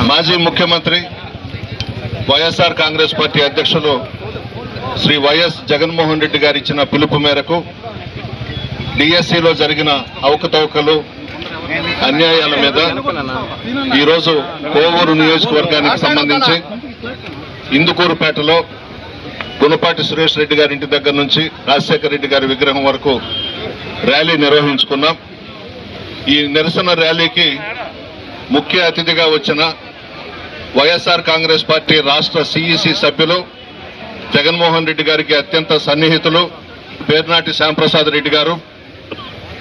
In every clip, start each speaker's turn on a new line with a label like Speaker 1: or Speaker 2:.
Speaker 1: మాజీ ముఖ్యమంత్రి వైఎస్ఆర్ కాంగ్రెస్ పార్టీ అధ్యక్షులు శ్రీ వైఎస్ జగన్మోహన్ రెడ్డి గారు ఇచ్చిన పిలుపు మేరకు డిఎస్సిలో జరిగిన అవకతవకలు అన్యాయాల మీద ఈరోజు కోవూరు నియోజకవర్గానికి సంబంధించి ఇందుకూరుపేటలో గుణపాటి సురేష్ రెడ్డి గారి ఇంటి దగ్గర నుంచి రాజశేఖర రెడ్డి గారి విగ్రహం వరకు ర్యాలీ నిర్వహించుకున్నాం. ఈ నిరసన ర్యాలీకి ముఖ్య అతిథిగా వచ్చిన వైఎస్ఆర్ కాంగ్రెస్ పార్టీ రాష్ట్ర సిఈసి సభ్యులు జగన్మోహన్ రెడ్డి గారికి అత్యంత సన్నిహితులు పేర్నాటి శ్యాంప్రసాద్ రెడ్డి గారు,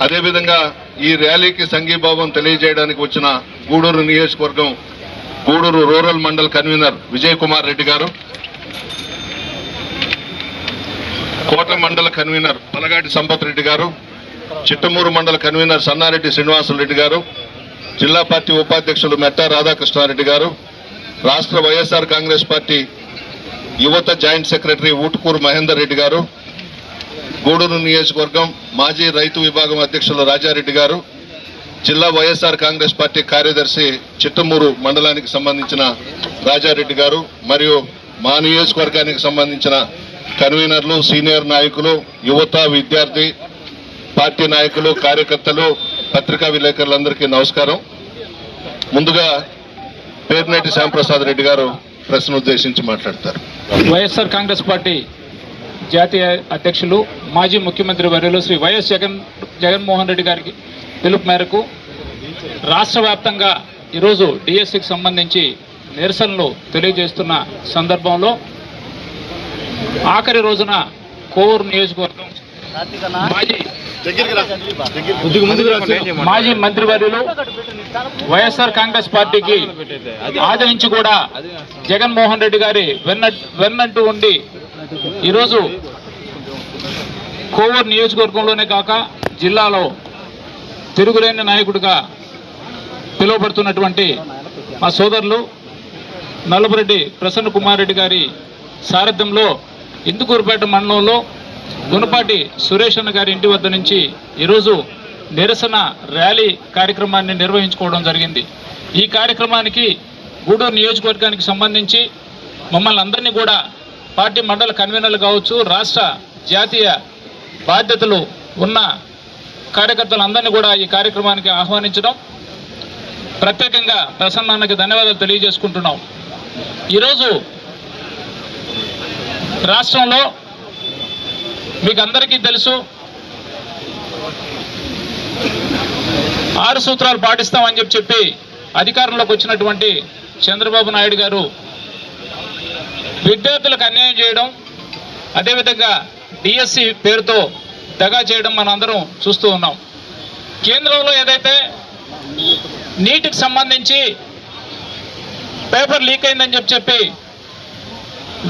Speaker 1: అదేవిధంగా ఈ ర్యాలీకి సంఘీభావం తెలియజేయడానికి వచ్చిన గూడూరు నియోజకవర్గం గూడూరు రూరల్ మండల్ కన్వీనర్ విజయ్ కుమార్ రెడ్డి గారు, కోట మండల కన్వీనర్ పలగాటి సంపత్ రెడ్డి గారు, చిట్టమూరు మండల కన్వీనర్ సన్నారెడ్డి శ్రీనివాసులు రెడ్డి గారు, జిల్లా పార్టీ ఉపాధ్యక్షులు మెట్టా రాధాకృష్ణారెడ్డి గారు, రాష్ట్ర వైఎస్ఆర్ కాంగ్రెస్ పార్టీ యువత జాయింట్ సెక్రటరీ ఊటుకూరు మహేందర్ రెడ్డి గారు, గూడూరు నియోజకవర్గం మాజీ రైతు విభాగం అధ్యక్షులు రాజారెడ్డి గారు, జిల్లా వైఎస్ఆర్ కాంగ్రెస్ పార్టీ కార్యదర్శి చిట్టమూరు మండలానికి సంబంధించిన రాజారెడ్డి గారు, మరియు మా నియోజకవర్గానికి సంబంధించిన కన్వీనర్లు, సీనియర్ నాయకులు, యువత, విద్యార్థి పార్టీ నాయకులు, కార్యకర్తలు, పత్రికా విలేకరులందరికీ నమస్కారం. ముందుగా పేర్నేటి శ్యాంప్రసాద్ రెడ్డి గారు ప్రశ్న ఉద్దేశించి మాట్లాడతారు.
Speaker 2: వైఎస్ఆర్ కాంగ్రెస్ పార్టీ జాతీయ అధ్యక్షులు మాజీ ముఖ్యమంత్రి వర్యులు శ్రీ వైఎస్ జగన్మోహన్ రెడ్డి గారికి పిలుపు మేరకు రాష్ట్ర వ్యాప్తంగా ఈరోజు డిఎస్సికి సంబంధించి నిరసనలు తెలియజేస్తున్న సందర్భంలో ఆఖరి రోజున కోవూరు నియోజకవర్గం మాజీ మంత్రివర్యులు వైఎస్ఆర్ కాంగ్రెస్ పార్టీకి ఆదరించి కూడా జగన్మోహన్ రెడ్డి గారి వెన్నంటూ ఉండి ఈరోజు కోవూరు నియోజకవర్గంలోనే కాక జిల్లాలో తిరుగులేని నాయకుడిగా పిలువబడుతున్నటువంటి మా సోదరులు నల్లపురెడ్డి ప్రసన్న కుమార్ రెడ్డి గారి సారథ్యంలో ఇందుకూరుపేట మండలంలో గుణపాటి సురేష్ అన్న గారి ఇంటి వద్ద నుంచి ఈరోజు నిరసన ర్యాలీ కార్యక్రమాన్ని నిర్వహించుకోవడం జరిగింది. ఈ కార్యక్రమానికి గూడూరు నియోజకవర్గానికి సంబంధించి మమ్మల్ని అందరినీ కూడా పార్టీ మండల కన్వీనర్లు కావచ్చు, రాష్ట్ర జాతీయ బాధ్యతలు ఉన్న కార్యకర్తలందరినీ కూడా ఈ కార్యక్రమానికి ఆహ్వానించడం, ప్రత్యేకంగా ప్రసన్న అన్నకి ధన్యవాదాలు తెలియజేసుకుంటున్నాం. ఈరోజు రాష్ట్రంలో మీకు అందరికీ తెలుసు 6 సూత్రాలు పాటిస్తామని చెప్పి అధికారంలోకి వచ్చినటువంటి చంద్రబాబు నాయుడు గారు విద్యార్థులకు అన్యాయం చేయడం, అదేవిధంగా డిఎస్సి పేరుతో దగా చేయడం మనం అందరం చూస్తూ ఉన్నాం. కేంద్రంలో ఏదైతే నీటికి సంబంధించి పేపర్ లీక్ అయిందని చెప్పి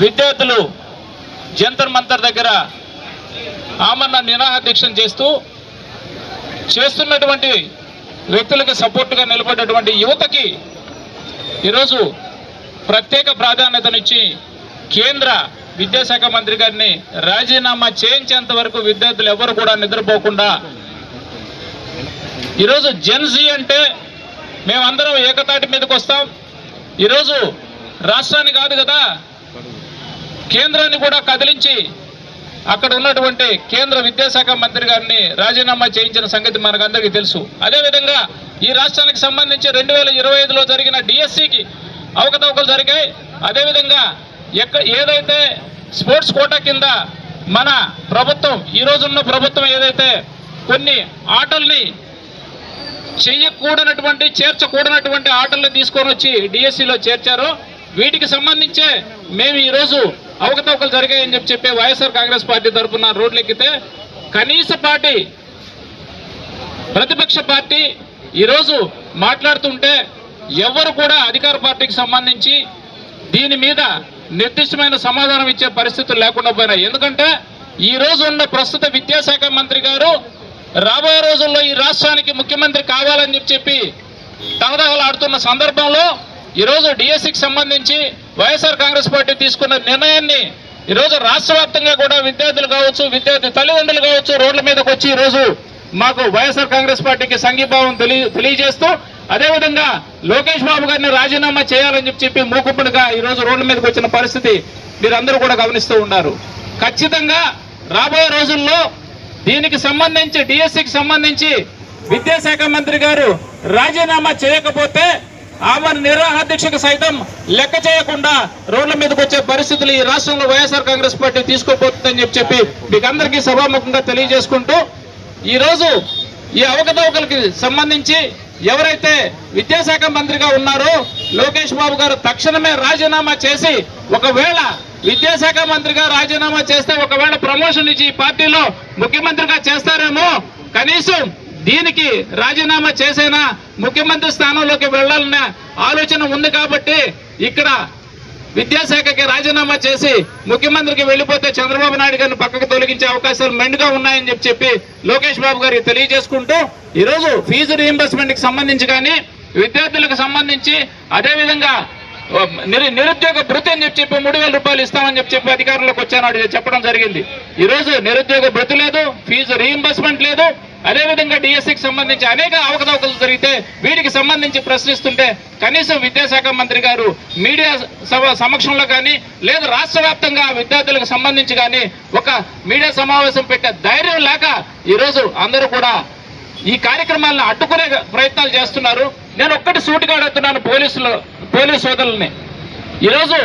Speaker 2: విద్యార్థులు జంతర్ మంతర్ దగ్గర ఆమరణ నిరాహార దీక్షను చేస్తున్నటువంటి వ్యక్తులకు సపోర్టుగా నిలబడ్డటువంటి యువతకి ఈరోజు ప్రత్యేక ప్రాధాన్యతనిచ్చి కేంద్ర విద్యాశాఖ మంత్రి గారిని రాజీనామా చేయించేంత వరకు విద్యార్థులు ఎవరు కూడా నిద్రపోకుండా ఈరోజు జెన్జీ అంటే మేమందరం ఏకతాటి మీదకి వస్తాం. ఈరోజు రాష్ట్రాన్ని కాదు కదా, కేంద్రాన్ని కూడా కదిలించి అక్కడ ఉన్నటువంటి కేంద్ర విద్యాశాఖ మంత్రి గారిని రాజీనామా చేయించిన సంగతి మనకందరికీ తెలుసు. అదేవిధంగా ఈ రాష్ట్రానికి సంబంధించి 2025లో జరిగిన డిఎస్సికి అవకతవకలు జరిగాయి. అదేవిధంగా ఏదైతే స్పోర్ట్స్ కోటా కింద మన ప్రభుత్వం, ఈ రోజున్న ప్రభుత్వం ఏదైతే కొన్ని ఆటల్ని చేర్చకూడనటువంటి ఆటల్ని తీసుకొని వచ్చి డిఎస్సిలో చేర్చారో వీటికి సంబంధించే మేము ఈరోజు అవకతవకలు జరిగాయని చెప్పి వైఎస్ఆర్ కాంగ్రెస్ పార్టీ తరఫున రోడ్లెక్కితే కనీస పార్టీ ప్రతిపక్ష పార్టీ ఈరోజు మాట్లాడుతుంటే ఎవరు కూడా అధికార పార్టీకి సంబంధించి దీని మీద నిర్దిష్టమైన సమాధానం ఇచ్చే పరిస్థితులు లేకుండా పోయినాయి. ఎందుకంటే ఈ రోజు ఉన్న ప్రస్తుత విద్యాశాఖ మంత్రి గారు రాబోయే రోజుల్లో ఈ రాష్ట్రానికి ముఖ్యమంత్రి కావాలని చెప్పి తనదహలాడుతున్న సందర్భంలో ఈరోజు డిఎస్సికి సంబంధించి వైఎస్ఆర్ కాంగ్రెస్ పార్టీ తీసుకున్న నిర్ణయాన్ని ఈరోజు రాష్ట్ర వ్యాప్తంగా కూడా విద్యార్థులు కావచ్చు, విద్యార్థి తల్లిదండ్రులు కావచ్చు రోడ్ల మీదకి వచ్చి ఈరోజు మాకు వైఎస్ఆర్ కాంగ్రెస్ పార్టీకి సంఘీభావం తెలియజేస్తూ అదేవిధంగా లోకేష్ బాబు గారిని రాజీనామా చేయాలని చెప్పి మూకుమ్మడిగా ఈరోజు రోడ్ల మీదకి వచ్చిన పరిస్థితి మీరందరూ కూడా గమనిస్తూ ఉన్నారు. ఖచ్చితంగా రాబోయే రోజుల్లో దీనికి సంబంధించి డిఎస్సికి సంబంధించి విద్యాశాఖ మంత్రి గారు రాజీనామా చేయకపోతే ఆమె నిరాహారదీక్షకు సైతం లెక్క చేయకుండా రోడ్ల మీదకి వచ్చే పరిస్థితులు ఈ రాష్ట్రంలో వైఎస్ఆర్ కాంగ్రెస్ పార్టీ తీసుకోబోతుందని చెప్పి మీకు అందరికీ సభాముఖంగా తెలియజేసుకుంటూ ఈరోజు ఈ అవకతవకలకి సంబంధించి ఎవరైతే విద్యాశాఖ మంత్రిగా ఉన్నారో లోకేష్ బాబు గారు తక్షణమే రాజీనామా చేసి, ఒకవేళ విద్యాశాఖ మంత్రిగా రాజీనామా చేస్తే ఒకవేళ ప్రమోషన్ ఇచ్చి పార్టీలో ముఖ్యమంత్రిగా చేస్తారేమో, కనీసం దీనికి రాజీనామా చేసైనా ముఖ్యమంత్రి స్థానంలోకి వెళ్లాలనే ఆలోచన ఉంది. కాబట్టి ఇక్కడ విద్యాశాఖకి రాజీనామా చేసి ముఖ్యమంత్రికి వెళ్లిపోతే చంద్రబాబు నాయుడు గారిని పక్కకు తొలగించే అవకాశాలు మెండుగా ఉన్నాయని చెప్పి లోకేష్ బాబు గారికి తెలియజేసుకుంటూ, ఈరోజు ఫీజు రీయింబర్స్మెంట్ కి సంబంధించి కానీ విద్యార్థులకు సంబంధించి అదేవిధంగా నిరుద్యోగ భృతి అని చెప్పి 3,000 రూపాయలు ఇస్తామని చెప్పి అధికారంలోకి వచ్చాను చెప్పడం జరిగింది. ఈరోజు నిరుద్యోగ భృతి లేదు, ఫీజు రీయింబర్స్మెంట్ లేదు. అదేవిధంగా డిఎస్సికి సంబంధించి అనేక అవకతవకలు జరిగితే వీటికి సంబంధించి ప్రశ్నిస్తుంటే కనీసం విద్యాశాఖ మంత్రి గారు మీడియా సమక్షంలో కానీ లేదా రాష్ట్ర వ్యాప్తంగా విద్యార్థులకు సంబంధించి కానీ ఒక మీడియా సమావేశం పెట్టే ధైర్యం లేక ఈరోజు అందరూ కూడా ఈ కార్యక్రమాలను అడ్డుకునే ప్రయత్నాలు చేస్తున్నారు. నేను ఒక్కటి సూటిగా అడుగుతున్నాను పోలీసు సోదరుల్ని. ఈరోజు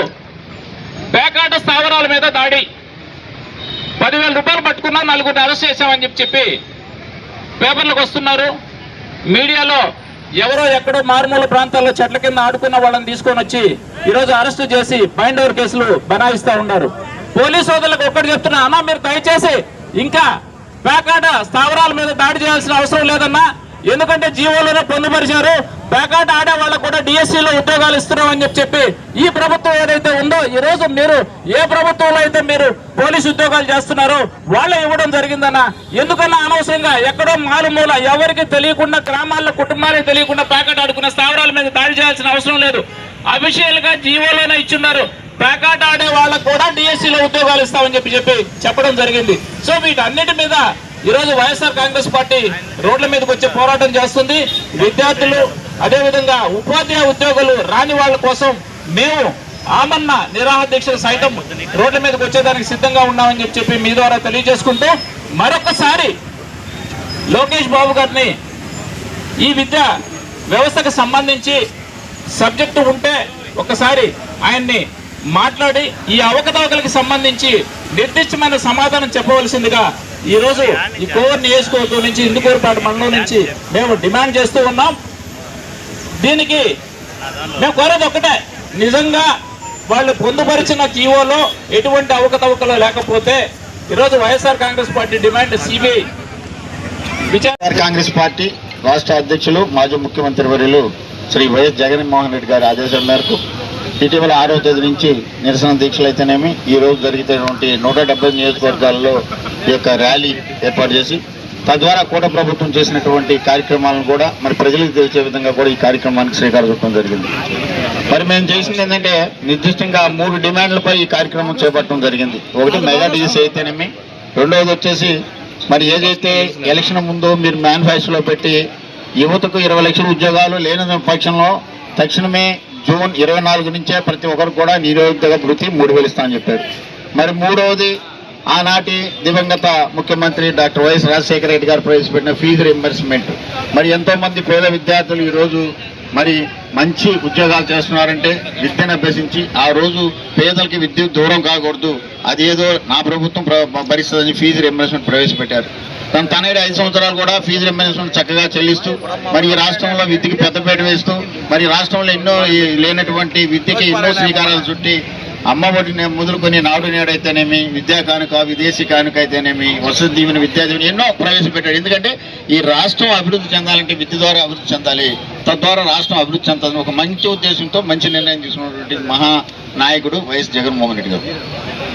Speaker 2: పేకాట స్థావరాల మీద దాడి, 10,000 రూపాయలు పట్టుకున్నా 4 అరెస్ట్ చేశామని చెప్పి పేపర్లకు వస్తున్నారు. మీడియాలో ఎవరో ఎక్కడో మారుమూల ప్రాంతాల్లో చెట్ల కింద ఆడుకున్న వాళ్ళని తీసుకొని వచ్చి ఈరోజు అరెస్టు చేసి బైండ్ ఓవర్ కేసులు బనాయిస్తా ఉన్నారు. పోలీసు సోదరులకు ఒక్కటి చెప్తున్నా, అన్నా మీరు దయచేసి ఇంకా పేకాట స్థావరాల మీద దాడి చేయాల్సిన అవసరం లేదన్నా, ఎందుకంటే జీవోలోనే పొందుపరిచారు. పేకాట ఆడే వాళ్ళకు కూడా డిఎస్సీలో ఉద్యోగాలు ఇస్తున్నామని చెప్పి ఈ ప్రభుత్వం ఏదైతే ఉందో, ఈ రోజు మీరు ఏ ప్రభుత్వంలో అయితే మీరు పోలీసు ఉద్యోగాలు చేస్తున్నారో వాళ్ళే ఇవ్వడం జరిగిందన్న. ఎందుకన్నా అనవసరంగా ఎక్కడో మారుమూల ఎవరికి తెలియకుండా గ్రామాల్లో కుటుంబాలకు తెలియకుండా పేకాట ఆడుకున్న స్థావరాల మీద దాడి చేయాల్సిన అవసరం లేదు. అఫీషియల్ గా జీవోలోనే ఇచ్చున్నారు. పేకాట ఆడే వాళ్ళకు కూడా డిఎస్సీలో ఉద్యోగాలు ఇస్తామని చెప్పడం జరిగింది. సో వీటన్నిటి మీద ఈరోజు వైఎస్ఆర్ కాంగ్రెస్ పార్టీ రోడ్ల మీదకి వచ్చే పోరాటం చేస్తుంది. విద్యార్థులు అదేవిధంగా ఉపాధ్యాయ ఉద్యోగులు రాని వాళ్ళ కోసం మేము ఆమన్న నిరాహారదీక్ష సైతం రోడ్ల మీదకి వచ్చేదానికి సిద్ధంగా ఉన్నామని చెప్పి మీ ద్వారా తెలియజేసుకుంటూ, మరొకసారి లోకేష్ బాబు గారిని ఈ విద్యా వ్యవస్థకు సంబంధించి సబ్జెక్టు ఉంటే ఒకసారి ఆయన్ని మాట్లాడి ఈ అవకతవకలకు సంబంధించి నిర్దిష్టమైన సమాధానం చెప్పవలసిందిగా ఈరోజు ఈ కోవూరు నియోజకవర్గం నుంచి ఇందుకూరుపేట మండలం నుంచి మేము డిమాండ్ చేస్తూ ఉన్నాం. దీనికి మేము కోరేది ఒక్కటే, నిజంగా వాళ్ళు పొందుపరిచిన జీవోలో ఎటువంటి అవకతవకలు లేకపోతే ఈరోజు YSR Congress party demand CBI
Speaker 3: Congress party రాష్ట్ర అధ్యక్షులు మాజీ ముఖ్యమంత్రి వర్యులు శ్రీ వైఎస్ జగన్మోహన్ రెడ్డి గారి ఆదేశాల మేరకు ఇటీవల 6వ తేదీ నుంచి నిరసన దీక్షలు అయితేనేమి ఈ రోజు జరుగుతున్నటువంటి 170 నియోజకవర్గాల్లో ఈ యొక్క ర్యాలీ ఏర్పాటు చేసి తద్వారా కూట ప్రభుత్వం చేసినటువంటి కార్యక్రమాలను కూడా మరి ప్రజలకు తెలిసే విధంగా కూడా ఈ కార్యక్రమానికి శ్రీకారం చుట్టడం జరిగింది. మరి మేము చేసింది ఏంటంటే నిర్దిష్టంగా 3 డిమాండ్లపై ఈ కార్యక్రమం చేపట్టడం జరిగింది. ఒకటి మెగా డిఎస్సీ అయితేనేమి, రెండవది వచ్చేసి మరి ఏదైతే ఎలక్షన్ ముందు మీరు మేనిఫెస్టోలో పెట్టి యువతకు 20 లక్షల ఉద్యోగాలు లేని పక్షంలో తక్షణమే జూన్ 24 నుంచే ప్రతి ఒక్కరు కూడా నిరుద్యోగ భృతి 3,000 ఇస్తామని చెప్పారు. మరి మూడవది ఆనాటి దివంగత ముఖ్యమంత్రి డాక్టర్ వైఎస్ రాజశేఖర రెడ్డి గారు ప్రవేశపెట్టిన ఫీజు రీయింబర్స్మెంట్. మరి ఎంతో మంది పేద విద్యార్థులు ఈరోజు మరి మంచి ఉద్యోగాలు చేస్తున్నారంటే విద్యను అభ్యసించి ఆ రోజు పేదలకి విద్య దూరం కాకూడదు, అదేదో నా ప్రభుత్వం భరిస్తుందని ఫీజు రీయింబర్స్మెంట్ ప్రవేశపెట్టారు. తనేడు 5 సంవత్సరాలు కూడా ఫీజు రీయింబర్స్మెంట్ చక్కగా చెల్లిస్తూ మరి ఈ రాష్ట్రంలో విద్యకి పెద్దపీట వేస్తూ మరి రాష్ట్రంలో ఎన్నో లేనటువంటి విద్యకి ఎన్నో శ్రీకారాలు చుట్టి అమ్మఒడి మొదలుకొని నాడు నేడైతేనేమి, విద్యా కానుక, విదేశీ కానుక అయితేనేమి, వసతి దీవెన, విద్యా దీవెన ఎన్నో ప్రవేశపెట్టాడు. ఎందుకంటే ఈ రాష్ట్రం అభివృద్ధి చెందాలంటే విద్య ద్వారా అభివృద్ధి చెందాలి, తద్వారా రాష్ట్రం అభివృద్ధి చెందాలని ఒక మంచి ఉద్దేశంతో మంచి నిర్ణయం తీసుకున్నటువంటి మహా నాయకుడు వైఎస్ జగన్మోహన్ రెడ్డి గారు.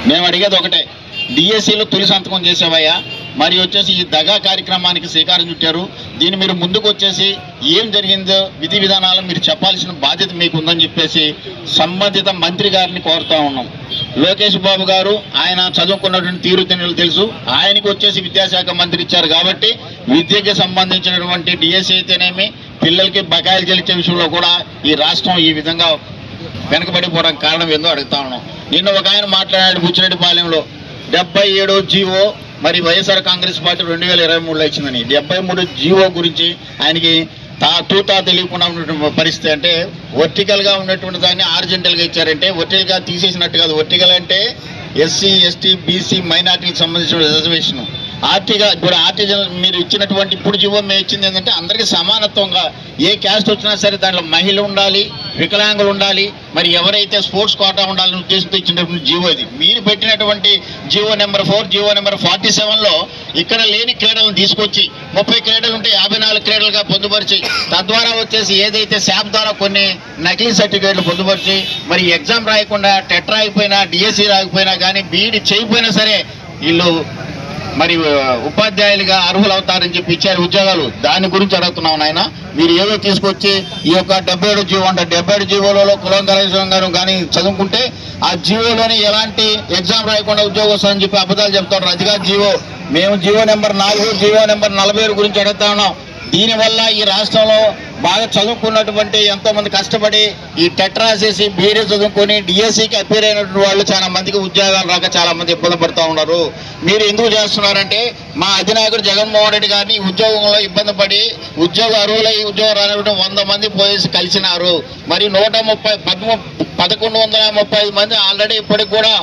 Speaker 3: మేము అడిగేది ఒకటే, డిఎస్సీలో తొలి సంతకం చేసేవయ్యా, మరి వచ్చేసి ఈ దగా కార్యక్రమానికి శ్రీకారం చుట్టారు. దీన్ని మీరు ముందుకు వచ్చేసి ఏం జరిగిందో విధి విధానాలను మీరు చెప్పాల్సిన బాధ్యత మీకు ఉందని చెప్పేసి సంబంధిత మంత్రి గారిని కోరుతా ఉన్నాం. లోకేష్ బాబు గారు ఆయన చదువుకున్నటువంటి తీరుతెన్నులు తెలుసు. ఆయనకి వచ్చేసి విద్యాశాఖ మంత్రి ఇచ్చారు కాబట్టి విద్యకి సంబంధించినటువంటి డిఎస్సి అయితేనేమి పిల్లలకి బకాయిలు చెల్లించే విషయంలో కూడా ఈ రాష్ట్రం ఈ విధంగా వెనకబడిపోవడానికి కారణం ఏందో అడుగుతా ఉన్నాం. నిన్న ఒక ఆయన మాట్లాడాడు బుచ్చిరెడ్డిపాలెంలో 77 జీవో మరి వైఎస్ఆర్ కాంగ్రెస్ పార్టీ 2023లో ఇచ్చిందని. 73 జీవో గురించి ఆయనకి తూతా తెలియకుండా ఉన్నటువంటి పరిస్థితి. అంటే వర్టికల్గా ఉన్నటువంటి దాన్ని హారిజాంటల్గా ఇచ్చారంటే వర్టికల్గా తీసేసినట్టు కాదు. వర్టికల్ అంటే ఎస్సీ ఎస్టీ బీసీ మైనార్టీకి సంబంధించిన రిజర్వేషన్. ఇప్పుడు ఆర్టిజన్ మీరు ఇచ్చినటువంటి ఇప్పుడు జీవో మేము ఇచ్చింది ఏంటంటే అందరికీ సమానత్వంగా ఏ క్యాస్ట్ వచ్చినా సరే దాంట్లో మహిళ ఉండాలి, వికలాంగులు ఉండాలి, మరి ఎవరైతే స్పోర్ట్స్ కోటా ఉండాలని ఉద్దేశంతో ఇచ్చినటువంటి జీవో ఇది. మీరు పెట్టినటువంటి జీవో నెంబర్ 4, జీవో నెంబర్ 47లో ఇక్కడ లేని క్రీడలను తీసుకొచ్చి 30 క్రీడలు ఉంటే 54 క్రీడలుగా పొందుపరిచి తద్వారా వచ్చేసి ఏదైతే శాప్ ద్వారా కొన్ని నకిలీ సర్టిఫికేట్లు పొందుపరిచి మరి ఎగ్జామ్ రాయకుండా టెట్ రాకపోయినా డిఎస్సి రాకపోయినా కానీ బీఈడి చేయకపోయినా సరే వీళ్ళు మరి ఉపాధ్యాయులుగా అర్హులు అవుతారని చెప్పి ఇచ్చారు ఉద్యోగాలు. దాని గురించి అడుగుతున్నాం నాయన. మీరు ఏదో తీసుకొచ్చి ఈ యొక్క 77 జీవో అంటే 77 జీవోలలో కులంకరేశ్వరం గారు కానీ చదువుకుంటే ఆ జీవోలోని ఎలాంటి ఎగ్జామ్ రాయకుండా ఉద్యోగం వస్తుందని చెప్పి అబద్ధాలు చెప్తారు. అదిగా జీవో. మేము జీవో నెంబర్ 4, జీవో నెంబర్ 47 గురించి అడుగుతా ఉన్నాం. దీనివల్ల ఈ రాష్ట్రంలో బాగా చదువుకున్నటువంటి ఎంతో మంది కష్టపడి ఈ టెట్ రాసేసి బీఈడీ చదువుకొని డిఎస్సికి అపేర్ అయినటువంటి వాళ్ళు చాలా మందికి ఉద్యోగాలు రాక చాలా మంది ఇబ్బంది పడుతూ ఉన్నారు. మీరు ఎందుకు చేస్తున్నారంటే మా అధినాయకుడు జగన్మోహన్ రెడ్డి గారిని ఉద్యోగంలో ఇబ్బంది పడి ఉద్యోగ అర్హులై ఉద్యోగం రానటువంటి 100 మంది పోయేసి కలిసినారు. మరి 1135 మంది ఆల్రెడీ ఇప్పటికి కూడా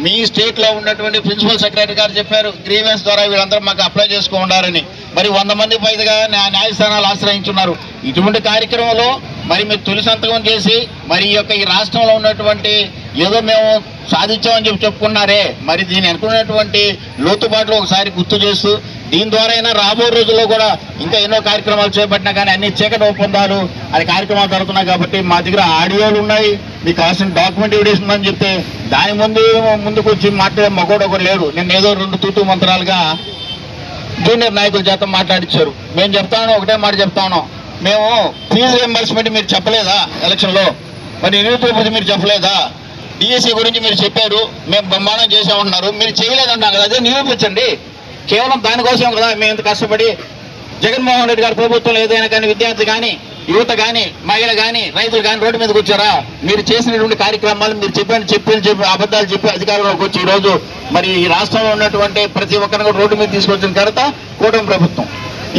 Speaker 3: మీ స్టేట్లో ఉన్నటువంటి ప్రిన్సిపల్ సెక్రటరీ గారు చెప్పారు గ్రీవెన్స్ ద్వారా వీళ్ళందరూ మాకు అప్లై చేసుకుంటారని. మరి 100 మంది పైగా న్యాయస్థానాలు ఆశ్రయించున్నారు. ఇటువంటి కార్యక్రమంలో మరి మీరు తొలి సంతకం చేసి మరి ఈ రాష్ట్రంలో ఉన్నటువంటి ఏదో మేము సాధించామని చెప్పుకున్నారే, మరి దీన్ని అనుకున్నటువంటి లోతుబాట్లు ఒకసారి గుర్తు చేస్తూ దీని ద్వారా అయినా రాబో రోజుల్లో కూడా ఇంకా ఎన్నో కార్యక్రమాలు చేపట్టినా కానీ అన్ని చీకటి ఒప్పందాలు అది కార్యక్రమాలు జరుగుతున్నాయి. కాబట్టి మా దగ్గర ఆడియోలు ఉన్నాయి, మీకు కావాల్సిన డాక్యుమెంట్ ఎవిడెన్స్ ఉందని చెప్తే దాని ముందుకు వచ్చి మాట్లాడే మగోడు ఒకరు లేరు. నేను ఏదో 2 తూతూ మంత్రాలుగా జూనియర్ నాయకుల చేత మాట్లాడించారు. మేము చెప్తాను ఒకటే మాట చెప్తాను, మేము ఫీజు రియంబర్స్మెంట్ మీరు చెప్పలేదా ఎలక్షన్లో? మరి నిరుద్యోగ మీరు చెప్పలేదా? డిఎస్సి గురించి మీరు చెప్పారు, మేము బ్రహ్మాండం చేసామంటున్నారు, మీరు చేయలేదన్నారు కదా, అదే నిరూపించండి. కేవలం దానికోసం కదా మేము ఇంత కష్టపడి జగన్మోహన్ రెడ్డి గారి ప్రభుత్వంలో ఏదైనా కానీ విద్యార్థి కానీ యువత కానీ మహిళ కానీ రైతులు కానీ రోడ్డు మీదకి వచ్చారా? మీరు చేసినటువంటి కార్యక్రమాలు మీరు చెప్పి అబద్ధాలు చెప్పి అధికారంలోకి వచ్చి ఈరోజు మరి ఈ రాష్ట్రంలో ఉన్నటువంటి ప్రతి ఒక్కరిని కూడా రోడ్డు మీద తీసుకొచ్చిన తర్వాత కూటమి ప్రభుత్వం.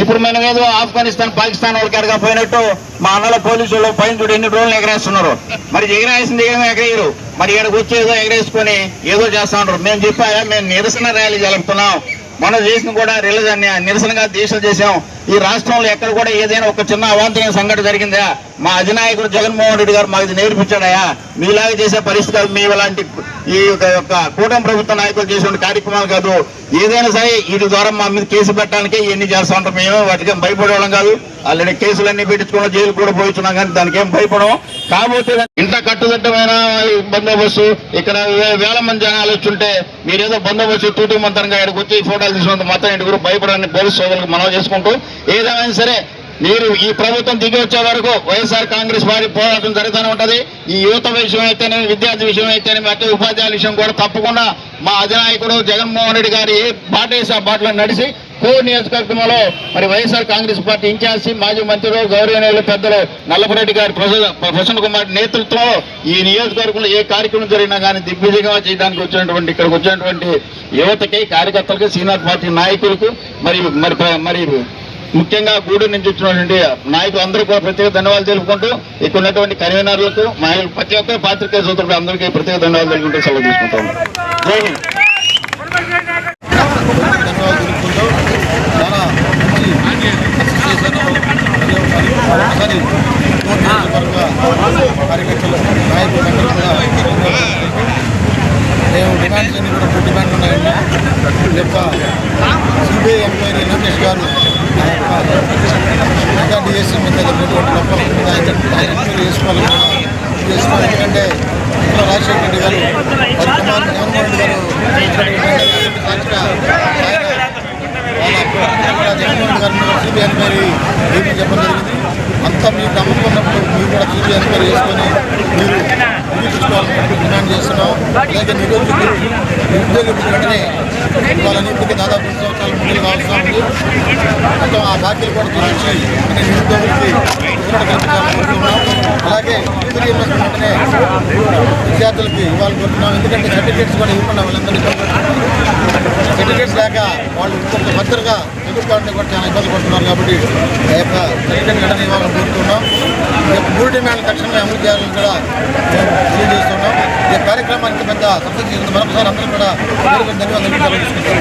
Speaker 3: ఇప్పుడు మనం ఏదో ఆఫ్ఘనిస్తాన్ పాకిస్తాన్ వాళ్ళకి ఎరగపోయినట్టు మా అన్నల పోలీసులు పైన చూడు ఎన్ని డ్రోన్లు ఎగరేస్తున్నారు. మరి ఎగరేసింది ఏమో ఎగరేయరు, మరి ఇక్కడికి వచ్చి ఏదో ఎగరేసుకొని ఏదో చేస్తా ఉంటారు. మేము చెప్పాయా మేము నిరసన ర్యాలీ జరుపుతున్నాం, మనం చేసిన కూడా నిరసనగా దీక్షలు చేశాం. ఈ రాష్ట్రంలో ఎక్కడ కూడా ఏదైనా ఒక చిన్న అవాంతమైన సంఘటన జరిగిందా? మా అధినాయకుడు జగన్మోహన్ రెడ్డి గారు మాకు నేర్పించాడయా? మీలాగా చేసే పరిస్థితి కాదు, మీ లాంటి ఈ యొక్క కూటమి ప్రభుత్వ నాయకులు చేసే కార్యక్రమాలు కాదు. ఏదైనా సరే వీటి ద్వారా మా మీద కేసు పెట్టడానికి ఇవన్నీ చేస్తూ ఉంటాం. మేము వాటికి భయపడేవాళ్ళం కాదు. ఆల్రెడీ కేసులన్నీ పెట్టించుకున్నాం, జైలు కూడా పోయిస్తున్నాం, కానీ దానికి ఏం భయపడం. కాకపోతే ఇంత కట్టుదిట్టమైన బందోబస్తు ఇక్కడ వేల మంది జనాలు వచ్చుంటే మీరేదో బందోబస్తు తూటు మంత్రంగా ఇక్కడికి వచ్చి ఫోటోలు తీసుకున్నంత మొత్తం ఇంటి కూడా భయపడాలని పోలీసు సోదరులకు మనం చేసుకుంటూ ఏదేమైనా సరే మీరు ఈ ప్రభుత్వం దిగి వచ్చే వరకు వైఎస్ఆర్ కాంగ్రెస్ పార్టీ పోరాటం జరుగుతూనే ఉంటది. ఈ యువత విషయం అయితేనే, విద్యార్థి విషయం అయితేనే, అట్టి ఉపాధ్యాయుల విషయం కూడా తప్పకుండా మా అధినాయకుడు జగన్మోహన్ రెడ్డి గారు ఏ బాట వేసి ఆ బాటలో నడిచి కోర్ నియోజకవర్గంలో మరి వైఎస్ఆర్ కాంగ్రెస్ పార్టీ ఇన్ఛార్జి మాజీ మంత్రులు గౌరవనీయులు పెద్దలు నల్లపురెడ్డి గారి ప్రసన్న కుమార్ నేతృత్వంలో ఈ నియోజకవర్గంలో ఏ కార్యక్రమం జరిగినా కానీ దిగ్విజయంగా చేయడానికి వచ్చినటువంటి ఇక్కడికి వచ్చినటువంటి యువతకి, కార్యకర్తలకు, సీనియర్ పార్టీ నాయకులకు మరి ముఖ్యంగా గూడూరు నుంచి వచ్చినటువంటి నాయకులు అందరూ కూడా ప్రత్యేక ధన్యవాదాలు తెలుపుకుంటూ ఇక్కడ ఉన్నటువంటి కన్వీనర్లకు ప్రతి ఒక్క పాత్రికేయ సోదరులకు అందరికీ ప్రత్యేక ధన్యవాదాలు తెలుపుకుంటూ సెలవు తీసుకుంటాం. జై హింద్.
Speaker 4: మేము డిమాండ్స్ అన్ని కూడా 2 డిమాండ్లు ఉన్నాయండి. ఈ యొక్క సిబిఐ ఎంక్వైరీ లోకేష్ గారు మెగా డిఎస్సీ మీద జరిగినటువంటి లోపల ఆయన ఎంక్వైరీ చేసుకోవాలి. ఎందుకంటే రాజశేఖర రెడ్డి గారు జగన్మోహన్ రెడ్డి గారు జగన్మోహన్ రెడ్డి గారు సిబిఐ ఎంక్వైరీ ఏమీ చెప్పడం జరిగింది. అంతా మీకు నమ్మకం ఉన్నప్పుడు మీరు కూడా సిబిఐ ఎంక్వైరీ చేసుకొని మీరు తీసుకోవాలని డిమాండ్ చేస్తున్నాం. అలాగే నిరుద్యోగులు వెంటనే వాళ్ళని ఇప్పటికీ దాదాపు 2 సంవత్సరాల ముందు కావాల్సిన ఉంది. మొత్తం ఆ బాకీలు కూడా తీర్చి నిరుద్యోగులకి ఊరట కల్పించాలని కోరుతున్నాం. అలాగే వెంటనే విద్యార్థులకి ఇవ్వాలని కోరుతున్నాం. ఎందుకంటే సర్టిఫికేట్స్ కూడా ఇవ్వకుండా వాళ్ళందరికీ సర్టిఫికేట్స్ లేక వాళ్ళు కొంత భద్రగా చదువుకోవాలని కూడా చాలా ఇబ్బంది పడుతున్నారు. కాబట్టి ఆ యొక్క సర్టిఫికేట్ వెంటనే ఇవ్వాలని కోరుతున్నాం. ఈ యొక్క 3 డిమాండ్లు తక్షణమే అమలు చేయాలని కూడా తెలియజేస్తున్నాం. ఈ కార్యక్రమానికి పెద్ద సక్సెస్ చేసిన మరొకసారి అందరూ కూడా ధన్యవాదాలు తెలుసుకుంటాం.